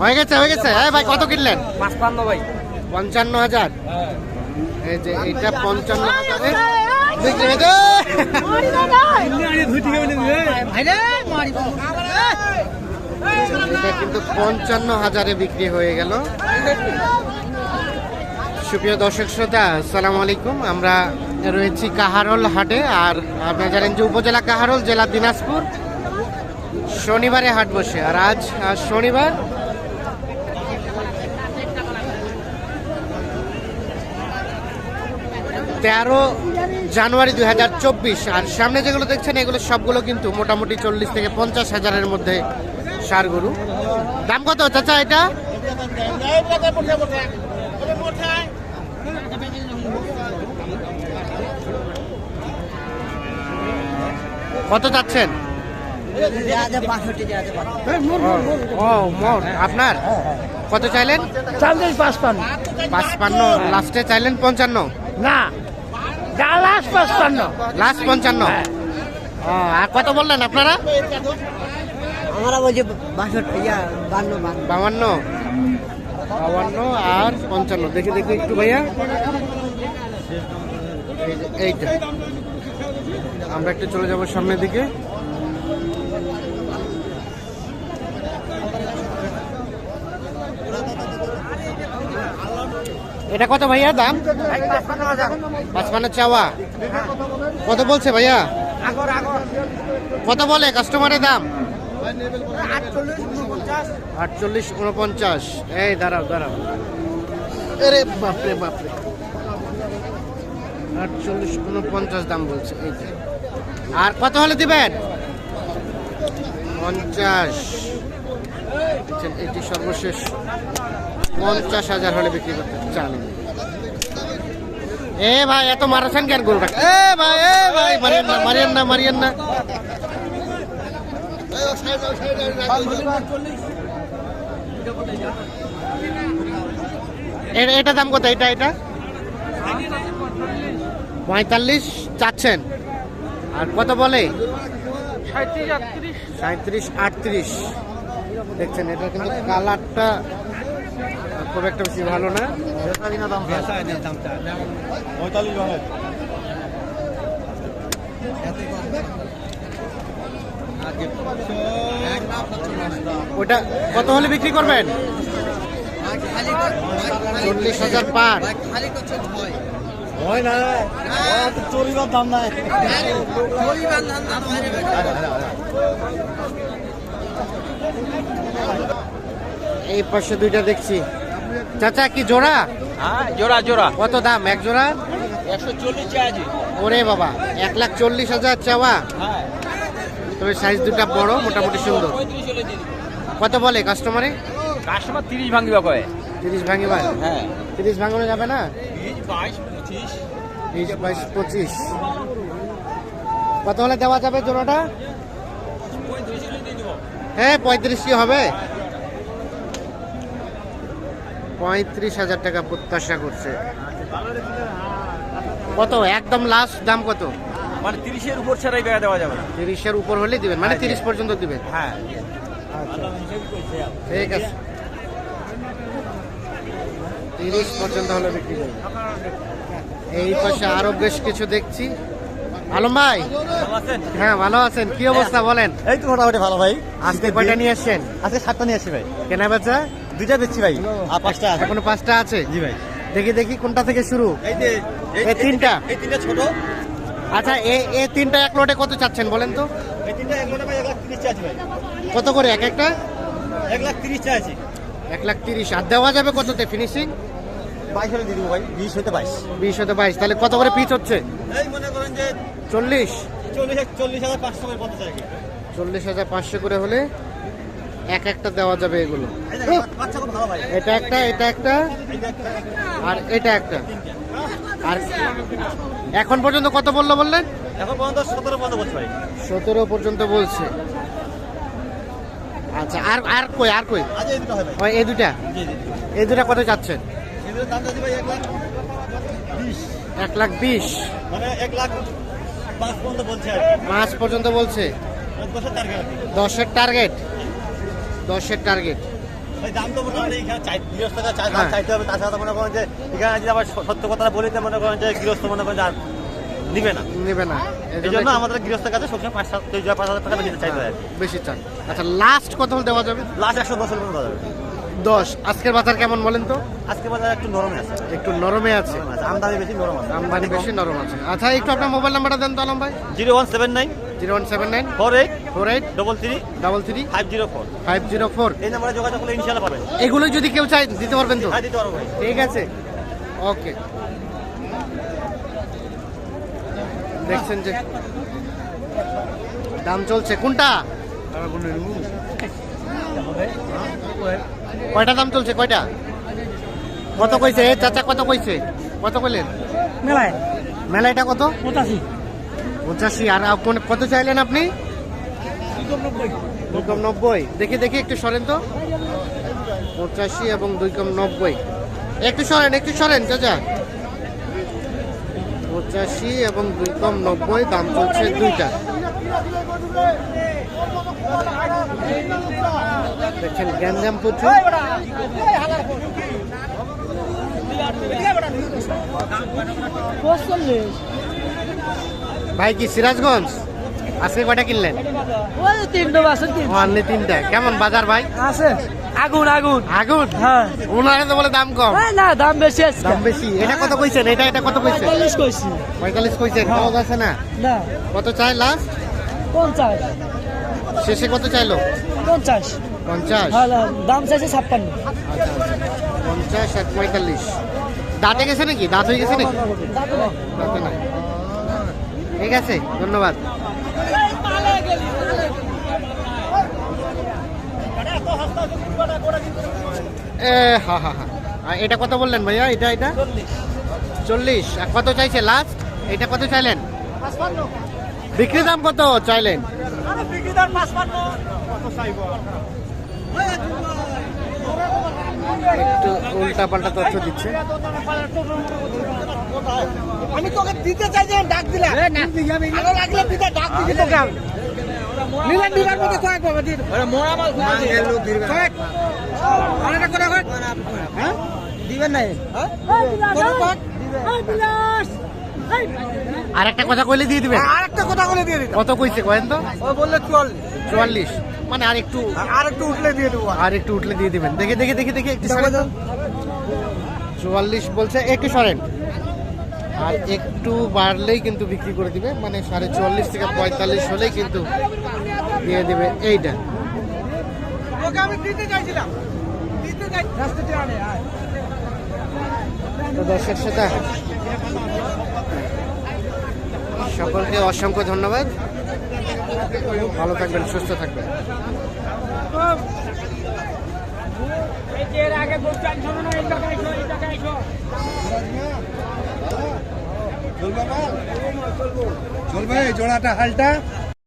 হয়ে গেছে হয়ে গেছে। হ্যাঁ ভাই, কত কিনলেন? 55 ভাই। 55,000। এই যে এইটা 55,000 বিক্রি হয়েছে। এটা কিন্তু 55,000 বিক্রি হয়ে গেল। সুপ্রিয় দর্শক শ্রোতা, আসসালামু আলাইকুম। আমরা রয়েছি কাহারোল হাটে, আর আপনারা জানেন যে উপজেলা কাহারোল, জেলা দিনাজপুর। শনিবারে হাট বসে, আর আজ শনিবার। তেরো জানুয়ারি 2024। আর সামনে যেগুলো দেখছেন এগুলো সবগুলো কিন্তু মোটামুটি 40 থেকে 50,000-এর মধ্যে ষাঁড় গরু। দাম কত চাচা এটা? কত চাচ্ছেন? ও মোর আপনার কত চাইলেন? 55 লাস্টে চাইলেন 55 না, লাস্ট 55। লাস্ট 55। আর কত বললেন আপনারা? আমরা বলছি 52 আর 55। দেখি দেখি একটু ভাইয়া, এইটা আমরা একটু চলে যাব সামনের দিকে। এটা কত ভাইয়া দাম? 55 চাওয়া। কত বলছে ভাইয়া? কত বলে কাস্টমারের দাম? 48, 49। এই দাঁড়াও দাঁড়াও, আরে বাপরে বাপরে, 48, 49 দাম বলছে। এই যে, আর কত হলে দিবেন? 50। এটি সর্বশেষ 50,000 হলে বিক্রি করতে চান। এ ভাই, এত মারাছেন কেন গরুটা? এ ভাই মারিয়েন না। এটা দাম কত? এটা 45 চাচ্ছেন, আর কত বলে? 37, 38। দেখছেন, এটা কিন্তু কালারটা খুব একটা বেশি ভালো না। ওটা কত হলে বিক্রি করবেন? 40,000 পার। এই পাশে দুইটা দেখছি। চাচা কি জোড়া? হ্যাঁ, জোড়া। কত দাম এক জোড়া? 140 চাইছি। ওরে বাবা, 1,40,000 চাওয়া। হ্যাঁ, তবে সাইজ দুটা বড়, মোটামুটি সুন্দর। 35 হলে দিয়ে দিব। কত বলে কাস্টমারে? কাস্টমার 30 ভাঙিবা কয়। 30 ভাঙিবা? হ্যাঁ, 30 ভাঙানো যাবে না? 20, 22, 25। 20, 22, 25। কত হলে দেওয়া যাবে জোড়াটা? 35 হলে দিয়ে দিব। হ্যাঁ, 35 কি হবে? 35,000 টাকা প্রত্যাশা করছে। কত একদম লাস্ট দাম কত? মানে 30 এর উপর ছাড়াই বেড়া দেওয়া যাবে না। 30-এর উপর হলে দিবেন, মানে 30 পর্যন্ত দিবেন? হ্যাঁ, ঠিক আছে, 30 পর্যন্ত হলে বিক্রি করবেন। এই পাশে আরো বেশ কিছু দেখছি। আলম ভাই, হ্যাঁ ভালো আছেন? কি অবস্থা বলেন? এই তো মোটামুটি ভালো ভাই। আজকে কয়টা নিয়ে আসছেন? আজকে 7টা নিয়ে আসি ভাই। কেনা বেচা? 2টা বেচছি ভাই, আর 5টা আছে। এখনো 5টা আছে? জি ভাই। দেখি কোনটা থেকে শুরু? এই যে এই তিনটা? এই তিনটা ছোট। আচ্ছা, এই তিনটা এক লটে কত চাচ্ছেন বলেন তো? এই তিনটা এক লোটে ভাই 1,30,000 চাইছি ভাই। কত করে এক একটা? 1,30,000 চাইছি। 1,30,000। আর দেওয়া যাবে কততে ফিনিশিং? 22 হলে দিয়ে দিব ভাই। 20 হতে 22। 20 হতে 22। তাহলে কত করে পিস হচ্ছে? এই মনে করেন যে 40। 40,500 করে পড়তে চাই। 40,500 করে হলে এক একটা দেওয়া যাবে এগুলো। এই দেখেন বাচ্চা খুব ভালো ভাই। এটা একটা, এটা একটা, আর এটা একটা। আর এখন পর্যন্ত কত বললেন? এখন পর্যন্ত 17 পর্যন্ত বলছি ভাই। 17 পর্যন্ত বলছে। আচ্ছা, আর কই? আজ এই দুটো হয় ভাই। ওই এই দুটা? জি জি। এই দুটা কত যাচ্ছেন? এই দুটোর দাম যাচ্ছে ভাই 1,20,000। 1,20,000। মানে 1,05,000 পর্যন্ত বলছে আর 5 পর্যন্ত বলছে। 10 টার্গেট। 10-এর টার্গেট? 10-এর টার্গেট। ভাই দাম তো মোটামুটি এখানে গৃহস্থ হ্যাঁ। চাইতে হবে, তাছাড়া তো মনে করেন যে এখানে যদি আবার সত্য কথা বলিতে মনে করেন যে গৃহস্থ মনে করেন যে আর নিবে না। নেবে না, এই জন্য আমাদের গৃহস্থের কাছে সবসময় 5,000 টাকা বেশি চাইতে হয়। বেশি চান। আচ্ছা, লাস্ট কত হলে দেওয়া যাবে? লাস্ট 110 পর্যন্ত দেওয়া যাবে। 10। আজকের বাজার কেমন বলেন তো? আজকে বাজার একটু নরমে আছে, একটু নরমে আছে, আমদানি বেশি, নরম আছে, আমদানি বেশি, নরম আছে। আচ্ছা, একটু আপনার মোবাইল নাম্বারটা দেন তো আলম ভাই। 0179 0179 48 48 33 33 504। 504। এই নাম্বারে যোগাযোগ করলে ইনশাআল্লাহ পাবেন। এগুলো যদি কেউ চায় দিতে পারবেন তো? হ্যাঁ, দিতে পারবো ভাই। ঠিক আছে, ওকে। দেখছেন যে দাম চলছে। কোনটা কয়টা দাম চলছে? কয়টা কত কইছে চাচা? কত কইছে? কত কইলেন? মেলায় মেলাইটা কত? 85 85। আর কত চাইলেন আপনি? 290। দেখি দেখি একটু সরেন তো। 85 এবং 290। একটু সরেন চাচা। 85 এবং 290 দাম চলছে দুইটা। দেখছেন গ্যাঞ্জাম প্রচুর। ভাই কি সিরাজগঞ্জ? আজকে কয়টা কিনলেন? ওই 3টা আছে, অনলি 3টা। কেমন বাজার ভাই? আছে আগুন আগুন। আগুন? হ্যাঁ। ওনারে তো বলে দাম কম। না, দাম বেশি আছে। দাম বেশি। এটা কত কইছেন? এটা কত কইছেন? 45 কইছি। 45 কইছেন। পাওয়া যাচ্ছে না। না, কত চাই লাস্ট? 50 শেষে কত চাইলো? 50। 50। হ্যাঁ, দাম চাইছে 56। আচ্ছা, 50 আর 45। দাঁতে গেছে নাকি? দাঁত হয়ে গেছে নাকি? দাঁতে নাই। ঠিক আছে, ধন্যবাদ। হা হা হা। আর এটা কত বললেন ভাইয়া? এটা 40। আর কত চাইছে লাস্ট? এটা কত চাইলেন? বিক্রি দাম কত চাইলেন? একটু উল্টা পাল্টা তথ্য দিচ্ছে। আমি তোকে দিতে চাই যে ডাক দিলা। ভালো লাগলে দিতে ডাক দিবি তোকে। নিলেন দিলার মধ্যে কয়েক বাবা দিন। আরে মোরা মাল কয়েক। আরেকটা করে কয়েক। হ্যাঁ? দিবেন নাই? হ্যাঁ? কোন কয়েক? আর একটা কথা কইলে দিয়ে দিবেন। আরেকটা কথা বলে দিয়ে দিন। কত কইছে কয়েন তো? ও বললে 44। মানে আর একটু উঠলে দিয়ে দেবো। উঠলে দিয়ে দিবেন। দেখি একটু সরেন তো। 44 বলছে, একটু সরেন। আর একটু বাড়লেই কিন্তু বিক্রি করে দিবে, মানে 44.5 থেকে 45 হলেই কিন্তু দিয়ে দিবে এইটা। ওকে আমি দিতে চাইছিলাম। রাস্তাতে আনে। তো দর্শক শ্রোতা, সকলকে অসংখ্য ধন্যবাদ। ভালো থাকবেন, সুস্থ থাকবেন। চলবে জোড়াটা হালটা